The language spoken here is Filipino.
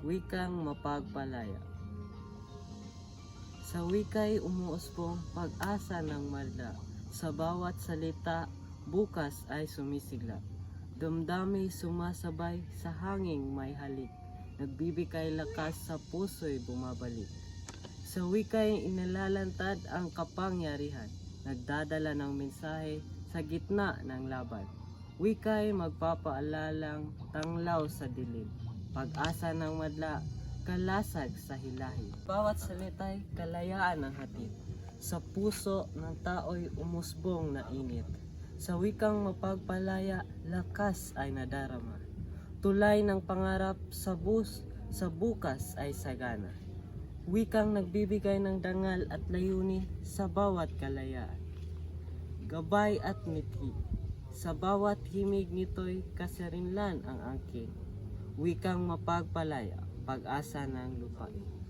Wikang mapagpalaya. Sa wika'y umuusbong pag-asa ng malda. Sa bawat salita, bukas ay sumisigla. Damdami sumasabay sa hanging may halik. Nagbibigay lakas sa puso'y bumabalik. Sa wika'y inalalantad ang kapangyarihan. Nagdadala ng mensahe sa gitna ng laban. Wika'y magpapaalalang tanglaw sa dilim. Pag-asa ng madla, kalasag sa hilahi. Bawat salita'y kalayaan ng hatid. Sa puso ng tao'y umusbong na init. Sa wikang mapagpalaya, lakas ay nadarama. Tulay ng pangarap sa bukas ay sagana. Wikang nagbibigay ng dangal at layunin sa bawat kalayaan. Gabay at mithi. Sa bawat himig nito'y kasirinlan ang angkin. Wikang mapagpalaya, pag-asa ng lupain.